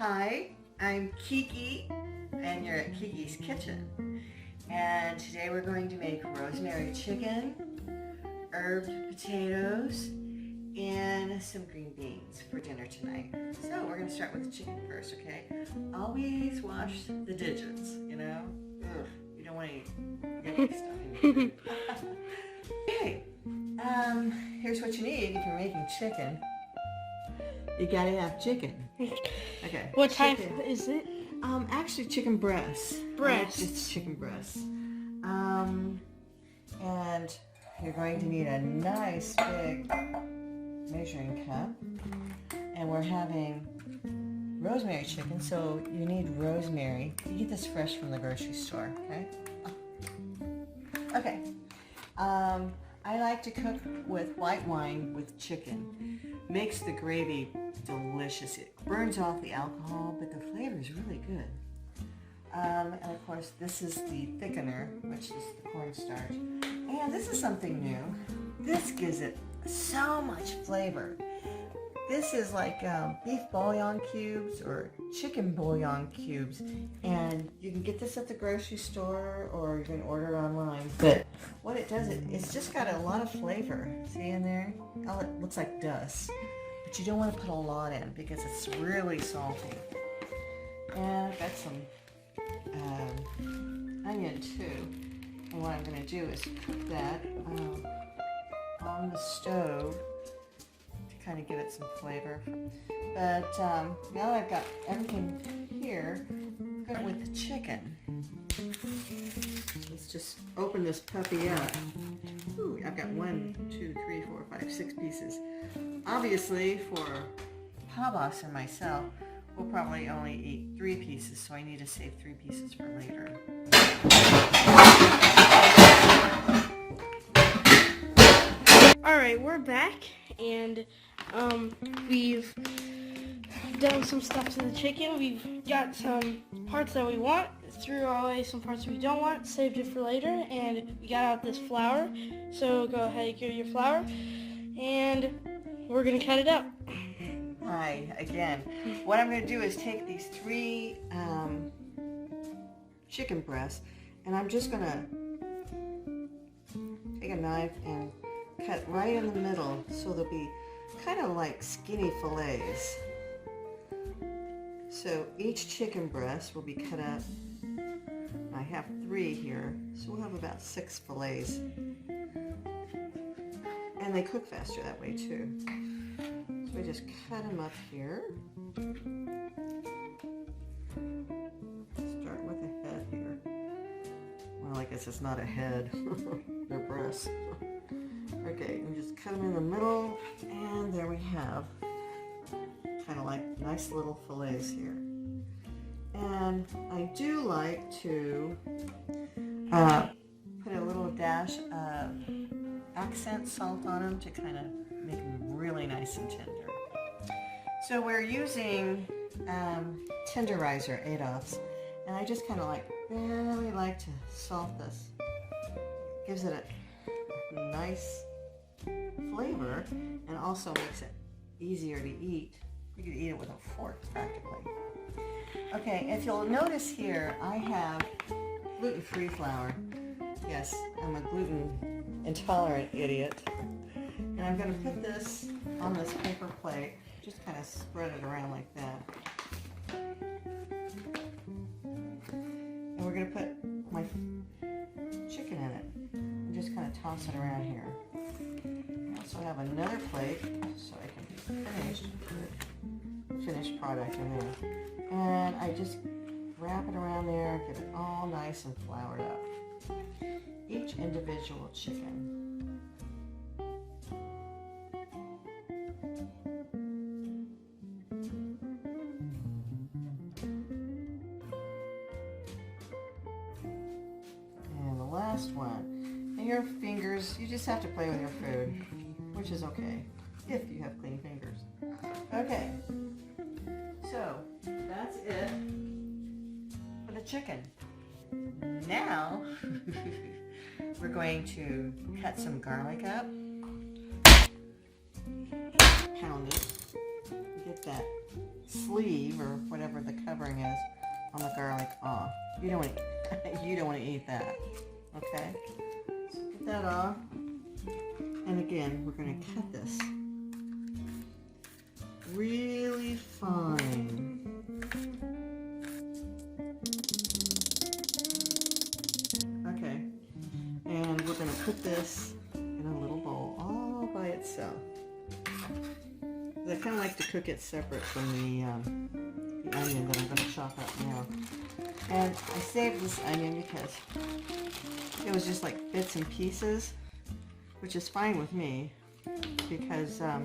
Hi, I'm Kiki, and you're at Kiki's Kitchen. And today we're going to make rosemary chicken, herbed potatoes, and some green beans for dinner tonight. So we're going to start with the chicken first, okay? Always wash the digits, you know? Ugh, you don't want to get stuff in your food. Okay, here's what you need if you're making chicken. You gotta have chicken. Okay. What type is it? Actually chicken breasts. Breasts. It's chicken breasts. And you're going to need a nice big measuring cup. And we're having rosemary chicken, so you need rosemary. You get this fresh from the grocery store, okay? Okay. I like to cook with white wine with chicken. Makes the gravy delicious. It burns off the alcohol, but the flavor is really good. And of course, this is the thickener, which is the cornstarch. And this is something new. This gives it so much flavor. This is like beef bouillon cubes or chicken bouillon cubes, and you can get this at the grocery store or you can order it online. But what it does, it's just got a lot of flavor. See in there? Oh, it looks like dust. But you don't want to put a lot in because it's really salty. And I've got some onion too. And what I'm going to do is cook that on the stove, kind of give it some flavor. But now I've got everything here, go with the chicken. Let's just open this puppy up. Ooh, I've got 1, 2, 3, 4, 5, 6 pieces. Obviously, for Pabas and myself, we'll probably only eat 3 pieces, so I need to save 3 pieces for later. Alright, we're back, and we've done some stuff to the chicken. We've got some parts that we want, threw away some parts we don't want, saved it for later, and we got out this flour. So go ahead and get your flour, and we're going to cut it up. Hi, again. What I'm going to do is take these 3 chicken breasts, and I'm just going to take a knife and cut right in the middle so they'll be kind of like skinny fillets. So each chicken breast will be cut up. I have 3 here, so we'll have about 6 fillets. And they cook faster that way too. So I just cut them up here. Start with the head here. Well, I guess it's not a head, they're breasts. Okay, and just cut them in the middle, and there we have kind of like nice little fillets here. And I do like to put a little dash of accent salt on them to kind of make them really nice and tender. So we're using Tenderizer 8/0, and I just kind of barely like to salt this. Gives it a nice flavor and also makes it easier to eat. You can eat it with a fork practically. Okay, if you'll notice here, I have gluten-free flour. Yes, I'm a gluten intolerant idiot. And I'm going to put this on this paper plate, just kind of spread it around like that. And we're going to put my chicken in it and just kind of toss it around here. I also have another plate so I can be finished with the finished product in there. And I just wrap it around there, get it all nice and floured up. Each individual chicken. And the last one. And your fingers, you just have to play with your food, which is okay, if you have clean fingers. Okay, so that's it for the chicken. Now, we're going to cut some garlic up, pound it, get that sleeve or whatever the covering is on the garlic off. You don't want to, you don't want to eat that. Okay? So get that off. And again, we're going to cut this really fine. Okay. And we're going to put this in a little bowl all by itself. I kind of like to cook it separate from the onion that I'm going to chop up now. And I saved this onion because it was just like bits and pieces, which is fine with me because I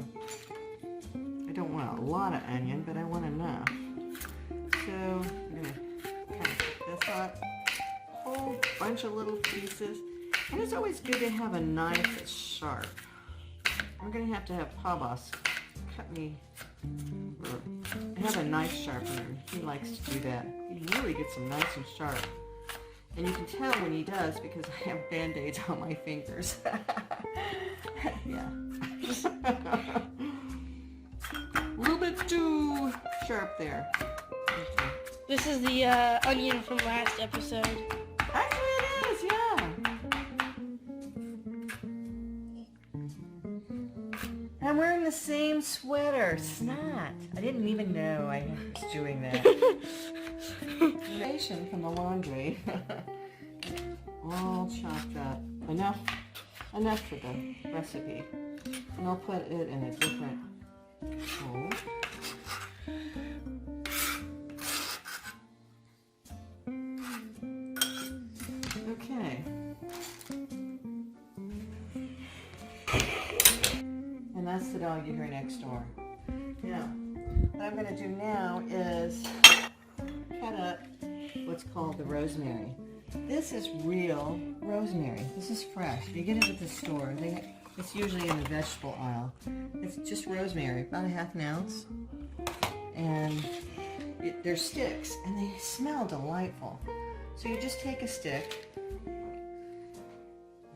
don't want a lot of onion, but I want enough. So I'm going to kind of cut this up, a whole bunch of little pieces. And it's always good to have a knife that's sharp. I'm going to have Pabas cut me, or I have a knife sharpener. He likes to do that. He really gets them nice and sharp. And you can tell when he does because I have band-aids on my fingers. Yeah. A little bit too sharp there. Okay. This is the onion from last episode. Actually it is, yeah. I'm wearing the same sweater. Snot. I didn't even know I was doing that. Nation from the laundry. All chopped up. Enough for the recipe. And I'll put it in a different bowl. Okay. And that's the dog you hear next door. Now, what I'm going to do now is cut up what's called the rosemary. This is real rosemary. This is fresh. You get it at the store. It's usually in the vegetable aisle. It's just rosemary, about a half an ounce. And they're sticks, and they smell delightful. So you just take a stick,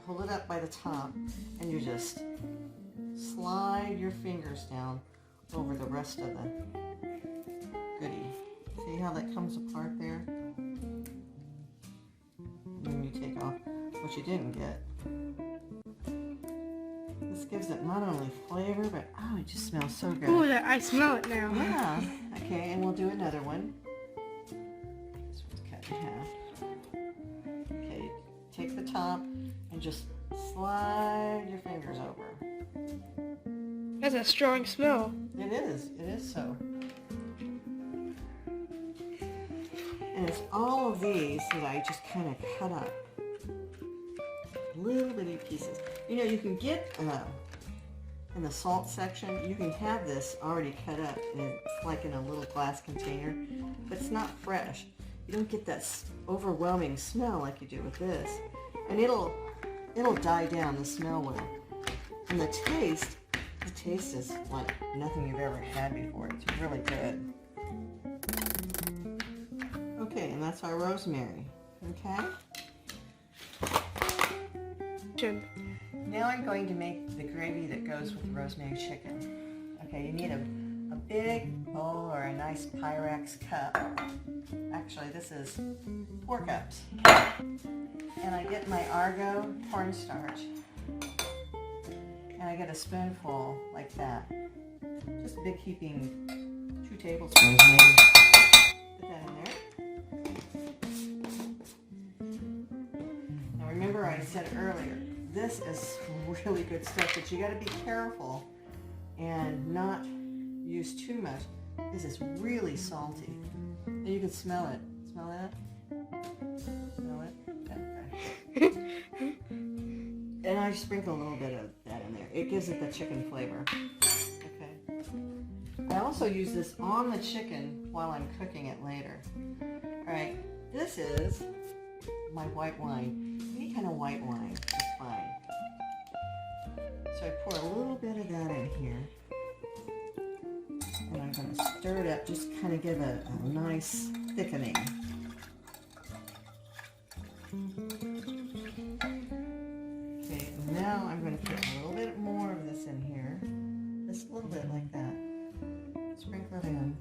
hold it up by the top, and you just slide your fingers down over the rest of the goodie. See how that comes apart there? And then you take off what you didn't get. This gives it not only flavor, but oh, it just smells so good. Ooh, I smell it now. Yeah. Okay, and we'll do another one. This one's cut in half. Okay, take the top and just slide your fingers over. That's a strong smell. It is so. And it's all of these that I just kind of cut up. Little bitty pieces. You know, you can get, in the salt section, you can have this already cut up, and it's like in a little glass container, but it's not fresh. You don't get that overwhelming smell like you do with this. And it'll die down, the smell will. And the taste is like nothing you've ever had before. It's really good. Okay, and that's our rosemary. Okay? Now I'm going to make the gravy that goes with the rosemary chicken. Okay, you need a big bowl or a nice Pyrex cup. Actually, this is 4 cups. And I get my Argo cornstarch. And I get a spoonful like that. Just a big heaping 2 tablespoons maybe. Put that in there. Now remember I said earlier, this is really good stuff, but you got to be careful and not use too much. This is really salty. And you can smell it. Smell that? Smell it? Okay. And I sprinkle a little bit of that in there. It gives it the chicken flavor. Okay. I also use this on the chicken while I'm cooking it later. Alright, this is my white wine. Any kind of white wine is fine. So I pour a little bit of that in here. And I'm going to stir it up, just kind of give a nice thickening. Okay, now I'm going to put a little bit more of this in here. Just a little bit like that. Sprinkle it in.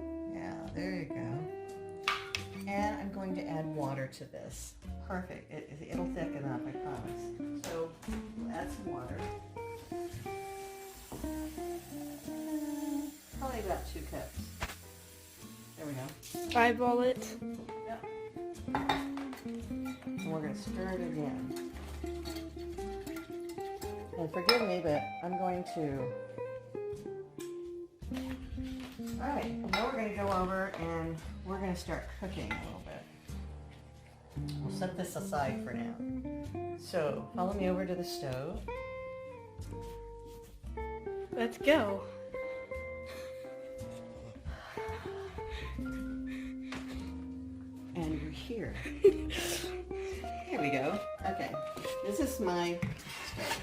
water to this. Perfect. It'll thicken up, I promise. So we'll add some water. Probably about 2 cups. There we go. Eyeball it. Yep. And we're going to stir it again. And forgive me, but I'm going to... Alright, now we're going to go over and we're going to start cooking a little bit. We'll set this aside for now. So, follow me over to the stove. Let's go. And we're here. Here we go. Okay, this is my stove.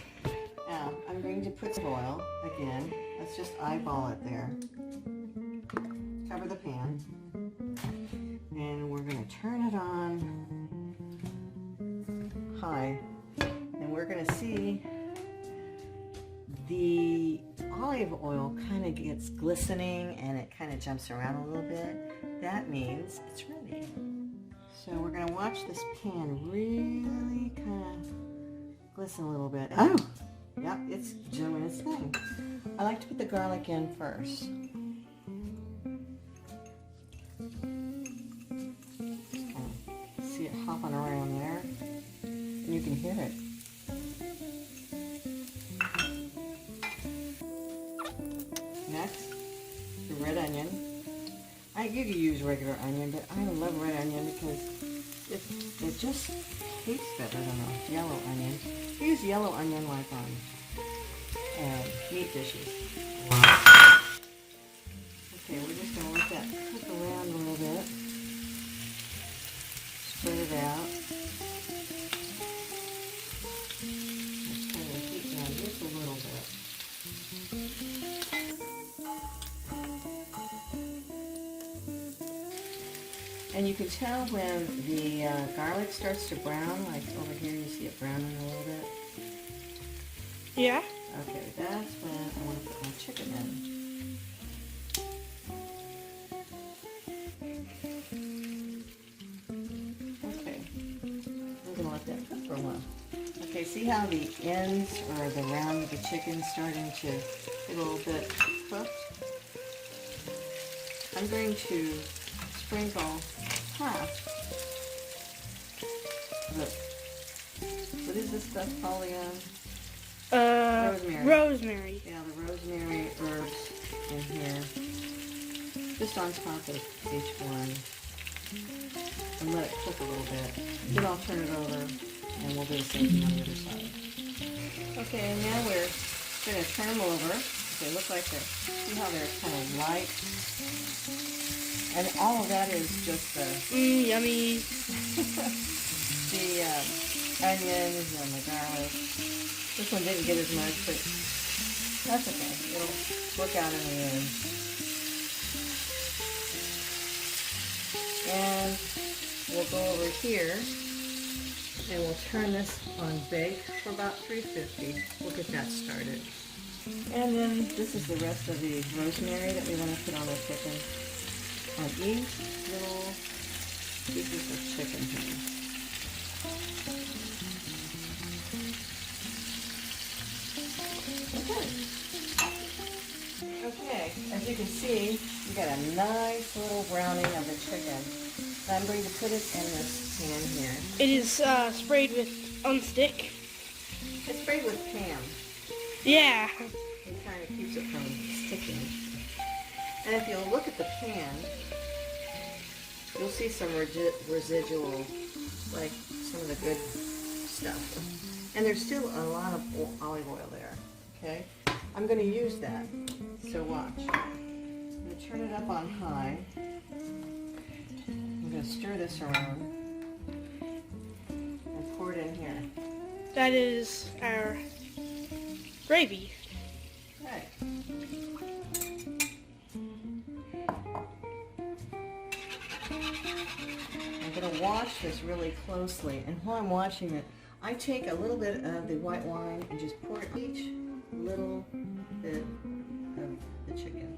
Now, I'm going to put some oil again. Let's just eyeball it there. Cover the pan. And we're going to turn it on high. And we're going to see the olive oil kind of gets glistening and it kind of jumps around a little bit. That means it's ready. So we're going to watch this pan really kind of glisten a little bit. Oh! Yep, it's doing its thing. I like to put the garlic in first. Just kind of see it hopping around there. And you can hear it. Next, the red onion. You can use regular onion, but I love red onion because it just tastes better than a yellow onion. I use yellow onion like on meat dishes. Okay, we're just going to let that cook around a little bit. Spread it out. Let's turn the heat down just a little bit. And you can tell when the garlic starts to brown, like over here you see it browning a little bit. Yeah. Okay, that's when I want to put my chicken in. Okay, I'm going to let that cook for a while. Okay, see how the ends or the round of the chicken starting to get a little bit cooked? I'm going to sprinkle half. Look, what is this stuff called again? Rosemary. Rosemary. Yeah, the rosemary herbs in here. Just on top of each one. And let it cook a little bit. Then I'll turn it over and we'll do the same thing on the other side. Okay, and now we're going to turn them over. They look like they're, see how they're kind of light? And all of that is just the... yummy. the onions and the garlic. This one didn't get as much, but that's okay. It'll work out in the end. And we'll go over here and we'll turn this on bake for about 350. We'll get that started. And then this is the rest of the rosemary that we want to put on the chicken. On each little pieces of chicken here. Okay, as you can see, you got a nice little browning of the chicken. Now I'm going to put it in this pan here. It is sprayed with unstick. It's sprayed with PAM. Yeah. It kind of keeps it from sticking. And if you'll look at the pan, you'll see some residual, like some of the good stuff. And there's still a lot of olive oil there, okay? I'm going to use that, so watch. I'm going to turn it up on high. I'm going to stir this around and pour it in here. That is our gravy. Right. I'm going to watch this really closely, and while I'm watching it, I take a little bit of the white wine and just pour each little bit of the chicken.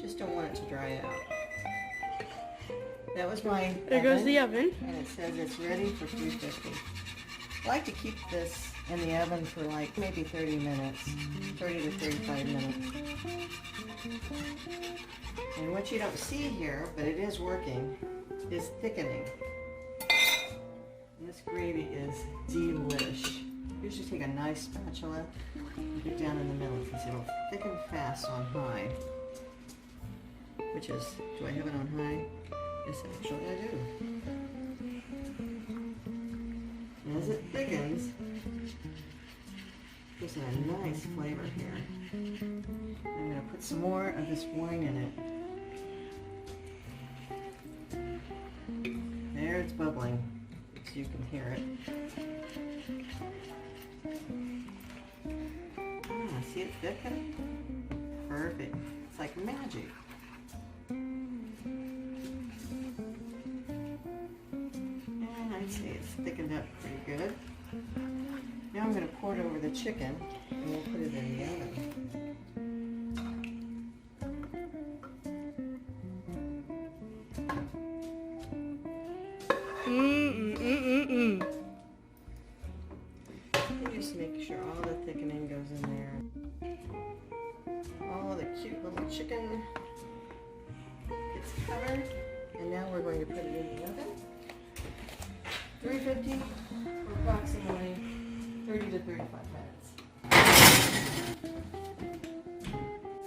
Just don't want it to dry out. That was my There oven, goes the oven. and it says it's ready for 350. I like to keep this in the oven for like maybe 30 minutes, 30 to 35 minutes. And what you don't see here, but it is working, is thickening. And this gravy is delish. You just take a nice spatula and put it down in the middle because it'll thicken fast on high. Which is, do I have it on high? Yes, actually I do. And as it thickens, gives it a nice flavor here. I'm going to put some more of this wine in it. There, it's bubbling, so you can hear it. Ah, see it thicken? Perfect. It's like magic. And I'd say it's thickened up pretty good. Now I'm going to pour it over the chicken and we'll put it in the oven. And just make sure all the thickening goes in there. All the cute little chicken gets covered. And now we're going to put it in the oven. 350 for approximately 30 to 35 minutes.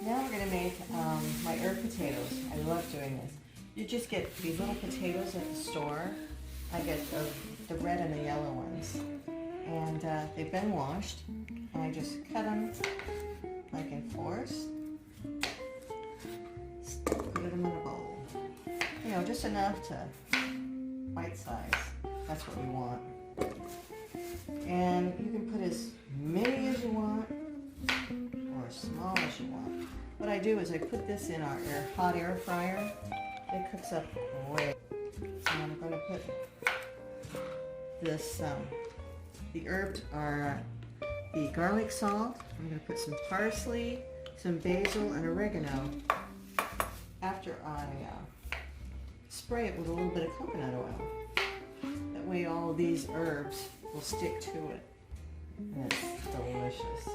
Now we're going to make my herb potatoes. I love doing this. You just get these little potatoes at the store. I get the red and the yellow ones. And they've been washed. And I just cut them like in fours. Put them in a bowl. You know, just enough to bite size. That's what we want. And you can put as many as you want or as small as you want. What I do is I put this in our hot air fryer. It cooks up great. And I'm going to put this, the herbs are the garlic salt. I'm going to put some parsley, some basil, and oregano after I spray it with a little bit of coconut oil. That way all of these herbs will stick to it. And it's delicious.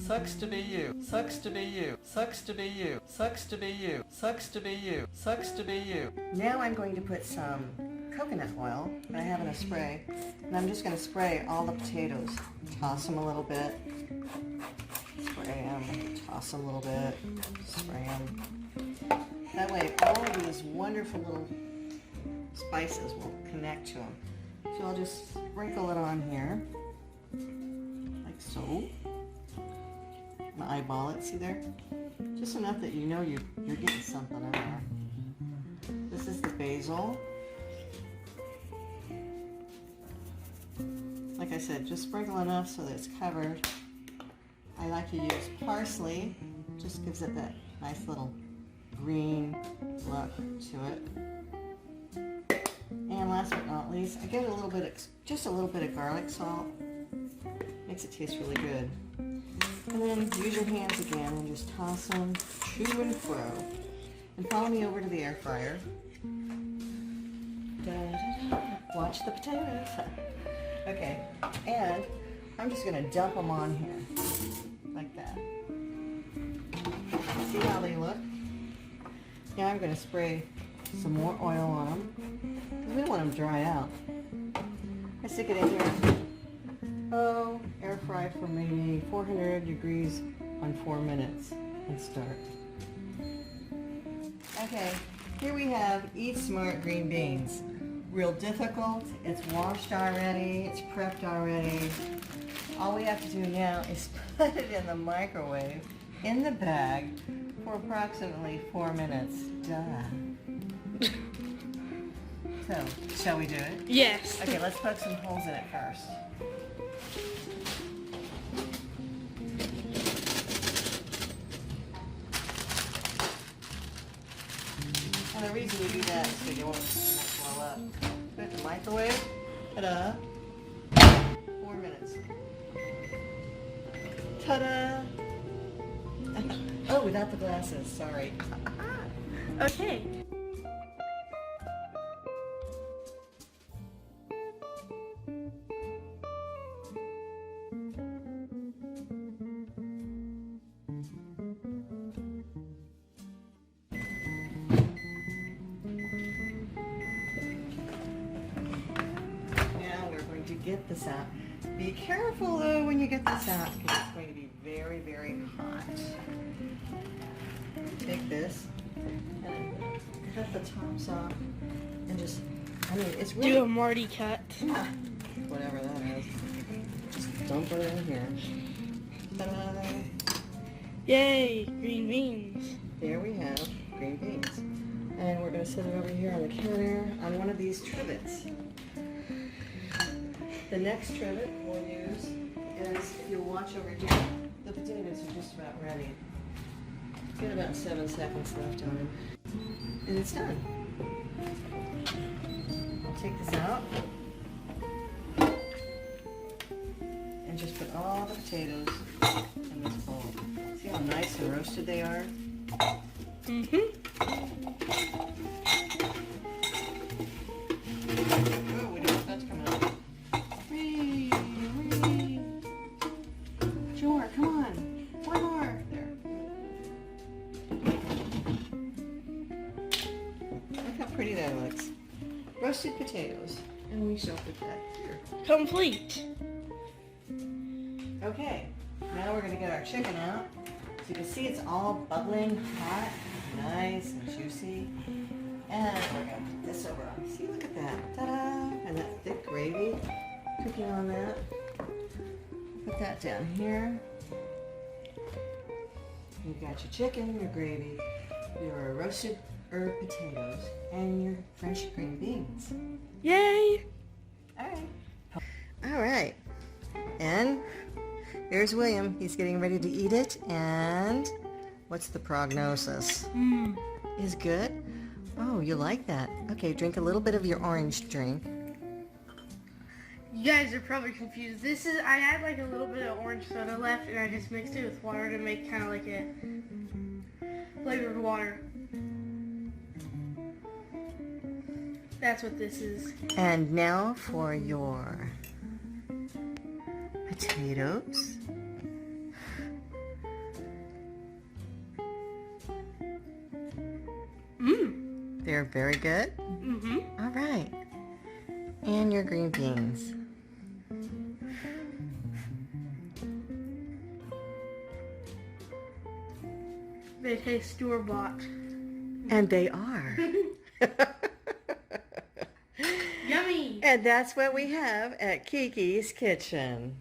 Sucks to be you. Sucks to be you. Sucks to be you. Sucks to be you. Sucks to be you. Sucks to be you. Now I'm going to put some coconut oil that I have in a spray. And I'm just going to spray all the potatoes. Toss them a little bit. Spray them. Toss them a little bit. Spray them. That way all of these wonderful little spices will connect to them. So I'll just sprinkle it on here, like so. And eyeball it, see there? Just enough that you know you're getting something in there. This is the basil. Like I said, just sprinkle enough so that it's covered. I like to use parsley. Just gives it that nice little green look to it. And last but not least, I get a little bit of, just a little bit of garlic salt. Makes it taste really good. And then use your hands again and just toss them to and fro. And follow me over to the air fryer. Da, da, da. Watch the potatoes. Okay, and I'm just going to dump them on here. Like that. See how they look? Now I'm going to spray some more oil on them. We don't want them to dry out. I stick it in here. Oh, air fry for maybe 400 degrees on 4 minutes and start. Okay, here we have Eat Smart green beans. Real difficult. It's washed already. It's prepped already. All we have to do now is put it in the microwave in the bag for approximately 4 minutes. Duh. So, shall we do it? Yes. Okay, let's poke some holes in it first. And the reason we do that is so you won't swell up. Put it in the microwave. Ta-da. 4 minutes. Ta-da. Oh, without the glasses, sorry. Okay. Now we're going to get this out. Be careful though when you get this out because it's going to be very, very hot. Take this and cut the tops off and just, I mean, it's really... Do a Marty cut. Yeah, whatever that is. Just dump it in here. Ta-da! Yay, green beans. There we have green beans. And we're going to set it over here on the counter on one of these trivets. The next trivet we'll use is, if you'll watch over here, the potatoes are just about ready. Got about 7 seconds left on them. And it's done. I'll take this out and just put all the potatoes in this bowl. See how nice and roasted they are? Mm-hmm. Oh, we don't want that to come out. Whee! Whee! Sure, come on. One more. There. Look how pretty that looks. Roasted potatoes. And we shall put that here. Complete. Okay, now we're going to get our chicken out. So you can see it's all bubbling hot, nice and juicy. And we're going to put this over on. See, look at that. Ta-da! And that thick gravy cooking on that. Put that down here. You've got your chicken, your gravy, your roasted herb potatoes, and your French green beans. Yay! All right. And here's William. He's getting ready to eat it. And what's the prognosis? Is good? Oh, you like that. Okay, drink a little bit of your orange drink. You guys are probably confused. I had like a little bit of orange soda left and I just mixed it with water to make kind of like a flavored water. That's what this is. And now for your potatoes. They're very good. All right. And your green beans. They taste store-bought. And they are. Yummy! And that's what we have at Kiki's Kitchen.